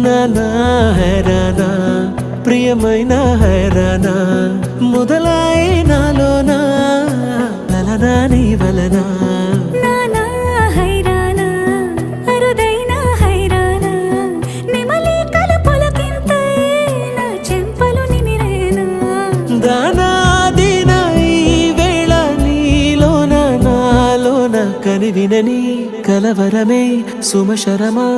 నానా హైరానా ప్రియమైన హైరానా మొదలాయి నాలోనా లలనా నీ వలనా నానా హైరానా అరుదైన హైరానా నిమలి కలుపులకింతై నా చెంపలు నిమిరేనా దానాదిన ఈ వేళ నీలోన నాలోన కనివినని కలవరమే సుమశరమా